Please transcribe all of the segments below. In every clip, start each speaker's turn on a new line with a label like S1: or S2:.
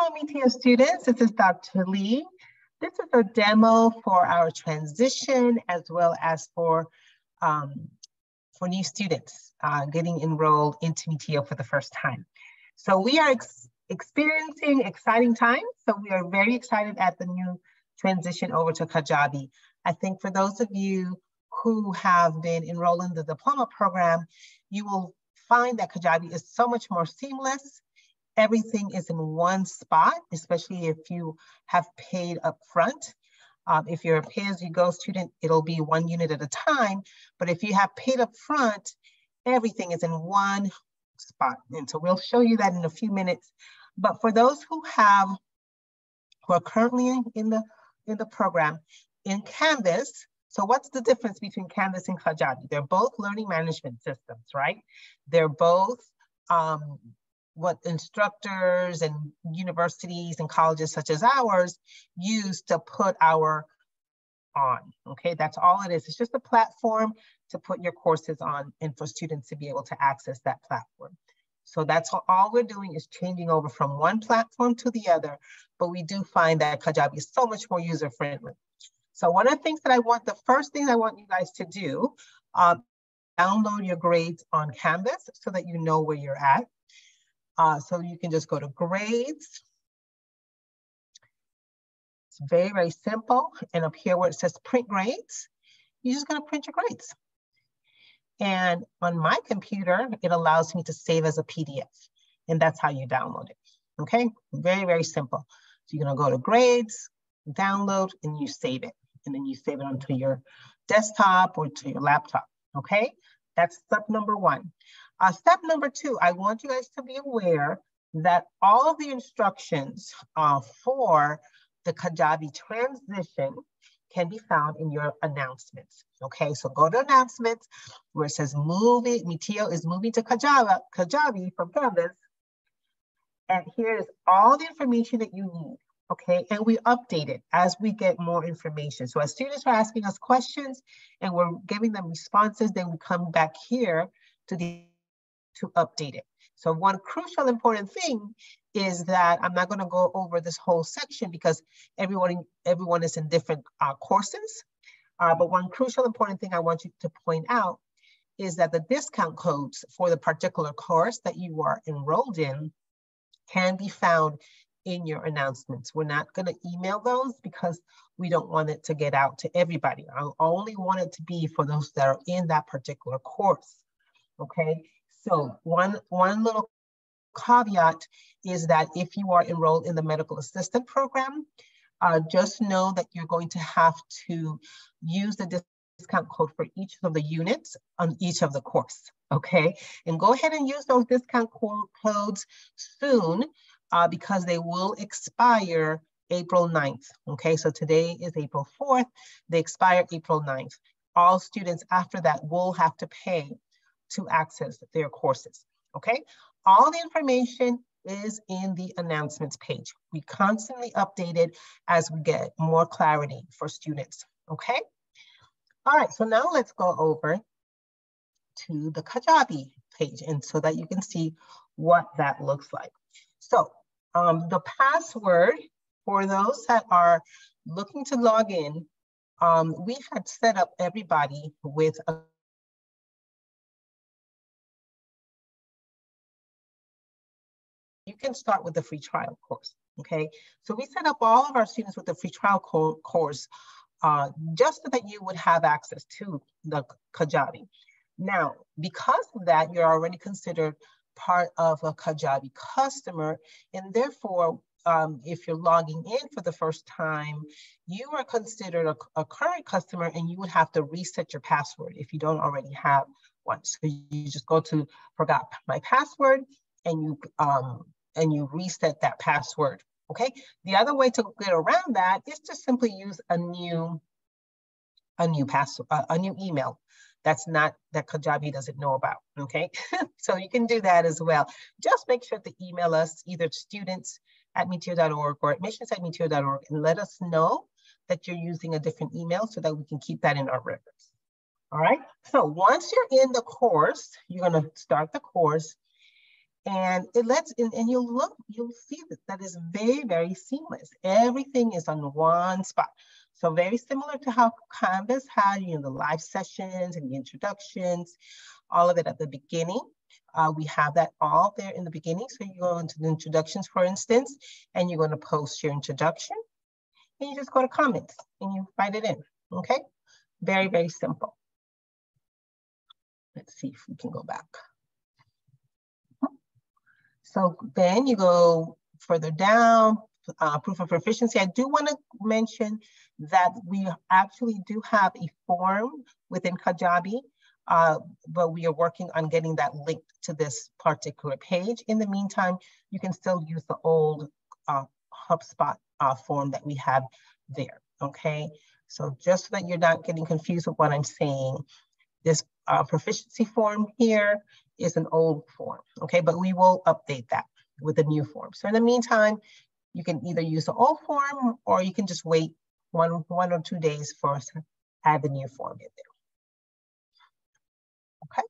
S1: Hello, MiTio students. This is Dr. Lee. This is a demo for our transition as well as for new students getting enrolled into MiTio for the first time. So we are experiencing exciting times. So we are very excited at the new transition over to Kajabi. I think for those of you who have been enrolled in the diploma program, you will find that Kajabi is so much more seamless. Everything is in one spot, especially if you have paid up front. If you're a pay-as-you-go student, it'll be one unit at a time. But if you have paid up front, everything is in one spot. And so we'll show you that in a few minutes. But for those who are currently in the program, in Canvas, so what's the difference between Canvas and Kajabi? They're both learning management systems, right? They're both what instructors and universities and colleges such as ours use to put our on, okay? That's all it is. It's just a platform to put your courses on and for students to be able to access that platform. So that's all we're doing is changing over from one platform to the other, but we do find that Kajabi is so much more user-friendly. So one of the things that the first thing I want you guys to do, download your grades on Canvas so that you know where you're at. So you can just go to grades. It's very, very simple. And up here where it says print grades, you're just gonna print your grades. And on my computer, it allows me to save as a PDF. And that's how you download it, okay? Very, very simple. So you're gonna go to grades, download, and you save it. And then you save it onto your desktop or to your laptop, okay? That's step number one. Step number two, I want you guys to be aware that all of the instructions for the Kajabi transition can be found in your announcements. Okay, so go to announcements where it says MiTio is moving to Kajabi from Canvas. And here's all the information that you need. Okay, and we update it as we get more information. So as students are asking us questions and we're giving them responses, then we come back here to update it. So one crucial important thing is that I'm not going to go over this whole section because everyone is in different courses. But one crucial important thing I want you to point out is that the discount codes for the particular course that you are enrolled in can be found in your announcements. We're not going to email those because we don't want it to get out to everybody. I only want it to be for those that are in that particular course. Okay, so one little caveat is that if you are enrolled in the medical assistant program, just know that you're going to have to use the discount code for each of the units on each of the course. Okay, and go ahead and use those discount codes soon because they will expire April 9th. Okay, so today is April 4th. They expire April 9th. All students after that will have to pay to access their courses, okay? All the information is in the announcements page. We constantly update it as we get more clarity for students, okay? All right, so now let's go over to the Kajabi page and so that you can see what that looks like. So the password for those that are looking to log in, we had set up everybody with a you can start with the free trial course, okay? So we set up all of our students with the free trial course just so that you would have access to the Kajabi. Now, because of that, you're already considered part of a Kajabi customer, and therefore, if you're logging in for the first time, you are considered a current customer and you would have to reset your password if you don't already have one. So you just go to forgot my password and you reset that password, okay? The other way to get around that is to simply use a new password, a new email that Kajabi doesn't know about, okay? So you can do that as well. Just make sure to email us either students@mitio.org or admissions@mitio.org and let us know that you're using a different email so that we can keep that in our records. All right, so once you're in the course, you're gonna start the course. And it lets, and you'll see that is very, very seamless. Everything is on one spot. So very similar to how Canvas had, the live sessions and the introductions, all of it at the beginning. We have that all there in the beginning. So you go into the introductions, for instance, and you're going to post your introduction, and you just go to comments and you write it in, okay? Very, very simple. Let's see if we can go back. So then you go further down, proof of proficiency. I do want to mention that we actually do have a form within Kajabi, but we are working on getting that linked to this particular page. In the meantime, you can still use the old HubSpot form that we have there, okay? So just so that you're not getting confused with what I'm saying, this proficiency form here is an old form, okay? But we will update that with a new form. So in the meantime, you can either use the old form or you can just wait one or 2 days for us to add the new form in there, okay?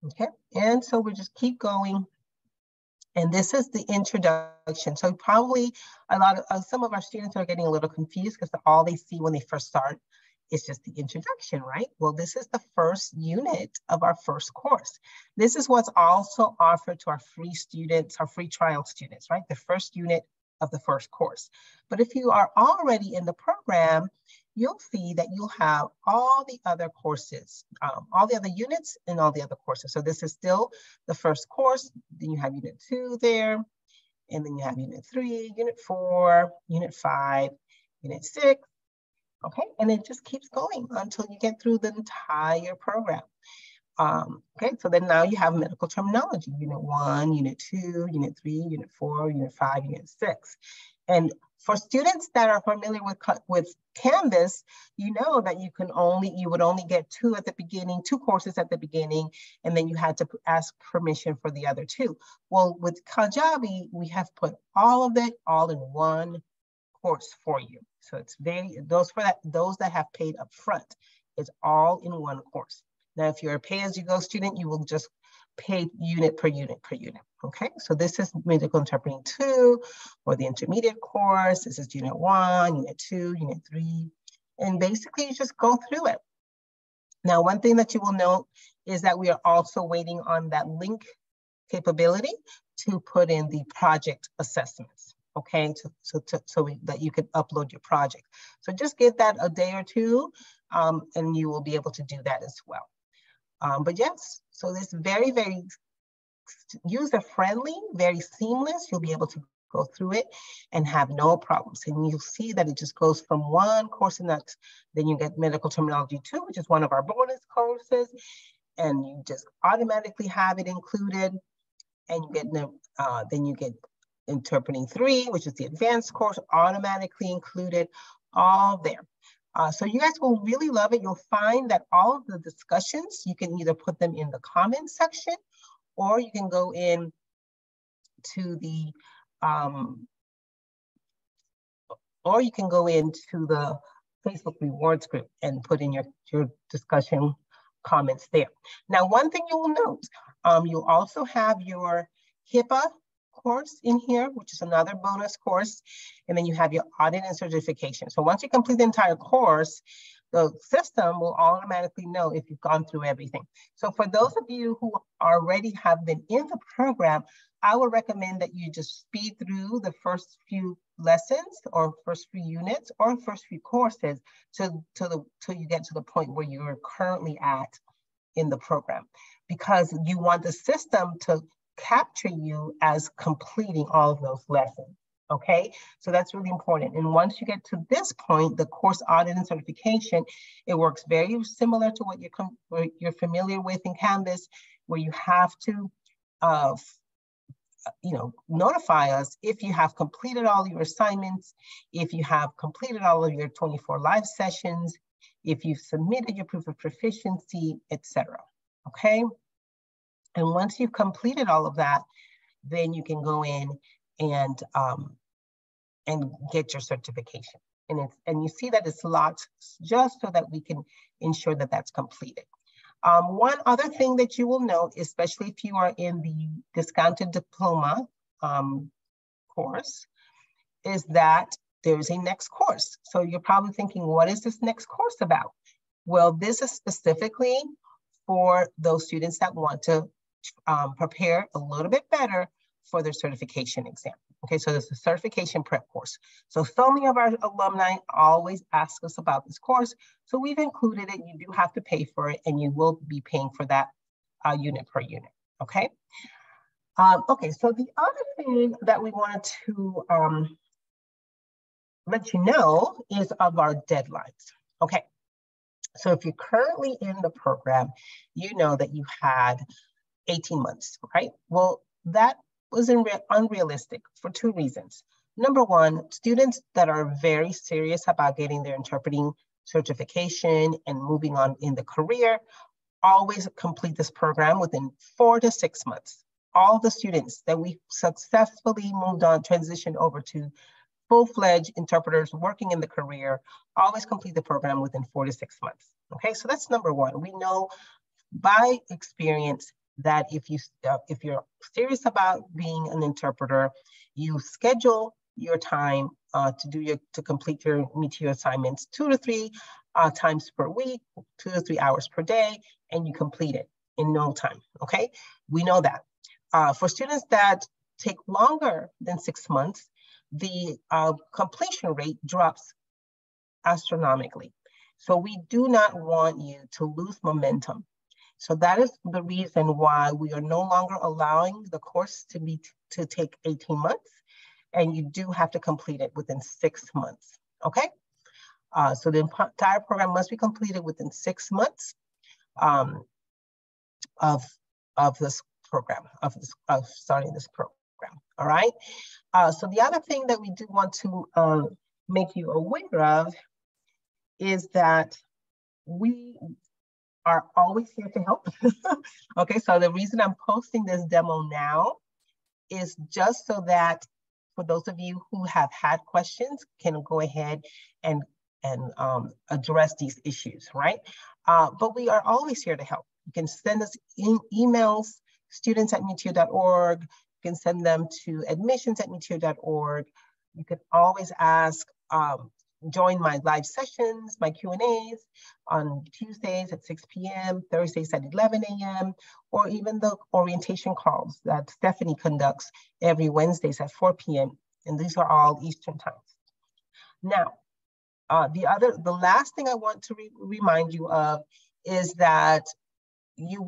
S1: Okay, and so we just keep going. And this is the introduction. So probably some of our students are getting a little confused because all they see when they first start is just the introduction, right? Well, this is the first unit of our first course. This is what's also offered to our free students, our free trial students, right? The first unit of the first course. But if you are already in the program, you'll see that you'll have all the other courses, all the other units and all the other courses. So this is still the first course. Then you have unit 2 there, and then you have unit 3, unit 4, unit 5, unit 6, okay? And it just keeps going until you get through the entire program. Okay, so then now you have medical terminology, unit 1, unit 2, unit 3, unit 4, unit 5, unit 6. And for students that are familiar with Canvas, you know that you would only get 2 at the beginning, 2 courses at the beginning, and then you had to ask permission for the other 2. Well, with Kajabi, we have put all of it all in one course for you. So it's those that have paid up front, it's all in one course. Now, if you're a pay-as-you-go student, you will just pay unit per unit per unit, okay? So this is Medical Interpreting 2, or the intermediate course. This is unit 1, unit 2, unit 3, and basically you just go through it. Now, one thing that you will note is that we are also waiting on that link capability to put in the project assessments, okay? So that you can upload your project. So just give that a day or 2, and you will be able to do that as well. But yes, so this very, very user-friendly, very seamless. You'll be able to go through it and have no problems. And you'll see that it just goes from one course to the next. Then you get Medical Terminology 2, which is one of our bonus courses. And you just automatically have it included. And then you get Interpreting 3, which is the advanced course, automatically included, all there. So you guys will really love it. You'll find that all of the discussions, you can either put them in the comments section, or you can go in to the, Facebook rewards group and put in your discussion comments there. Now, one thing you will note, you'll also have your HIPAA course in here, which is another bonus course, and then you have your audit and certification. So once you complete the entire course, the system will automatically know if you've gone through everything. So for those of you who already have been in the program, I would recommend that you just speed through the first few lessons or first few units or first few courses till you get to the point where you're currently at in the program, because you want the system to capture you as completing all of those lessons, okay? So that's really important. And once you get to this point, the course audit and certification, it works very similar to what you're familiar with in Canvas, where you have to notify us if you have completed all your assignments, if you have completed all of your 24 live sessions, if you've submitted your proof of proficiency, etc. Okay? And once you've completed all of that, then you can go in and get your certification. And you see that it's locked just so that we can ensure that that's completed. One other thing that you will note, especially if you are in the discounted diploma course, is that there's a next course. So you're probably thinking, what is this next course about? Well, this is specifically for those students that want to prepare a little bit better for their certification exam. Okay, so this is a certification prep course. So many of our alumni always ask us about this course. So we've included it. You do have to pay for it, and you will be paying for that unit per unit, okay? Okay, so the other thing that we wanted to let you know is of our deadlines, okay? So if you're currently in the program, you know that you had 18 months, right? Well, that was unrealistic for two reasons. Number one, students that are very serious about getting their interpreting certification and moving on in the career always complete this program within 4 to 6 months. All the students that we successfully moved on, transitioned over to full-fledged interpreters working in the career, always complete the program within 4 to 6 months. Okay, so that's number one. We know by experience that if you're serious about being an interpreter, you schedule your time to complete your MiTio assignments 2 to 3 times per week, 2 to 3 hours per day, and you complete it in no time. Okay, we know that. For students that take longer than 6 months, the completion rate drops astronomically. So we do not want you to lose momentum. So that is the reason why we are no longer allowing the course to take 18 months, and you do have to complete it within 6 months, okay? So the entire program must be completed within 6 months of this program, of starting this program, all right? So the other thing that we do want to make you aware of is that we are always here to help. Okay, so the reason I'm posting this demo now is just so that for those of you who have had questions can go ahead and address these issues, right? But we are always here to help. You can send us emails, students@mitio.org. You can send them to admissions@mitio.org. You can always ask, join my live sessions, my Q&As on Tuesdays at 6 p.m., Thursdays at 11 a.m., or even the orientation calls that Stephanie conducts every Wednesdays at 4 p.m. And these are all Eastern times. Now, the last thing I want to remind you of is that you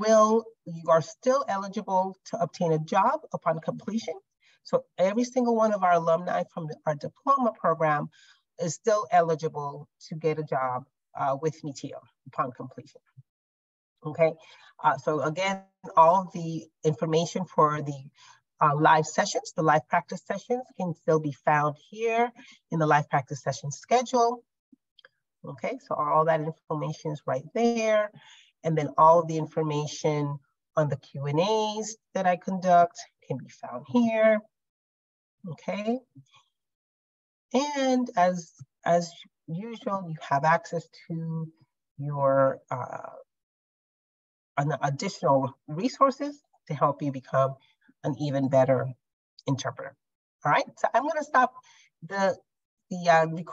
S1: are still eligible to obtain a job upon completion. So every single one of our alumni from our diploma program is still eligible to get a job with MiTio upon completion. Okay, so again, all of the information for the live sessions, the live practice sessions can still be found here in the live practice session schedule. Okay, so all that information is right there. And then all of the information on the Q&As that I conduct can be found here. Okay. And as usual, you have access to your additional resources to help you become an even better interpreter. All right, so I'm going to stop the recording.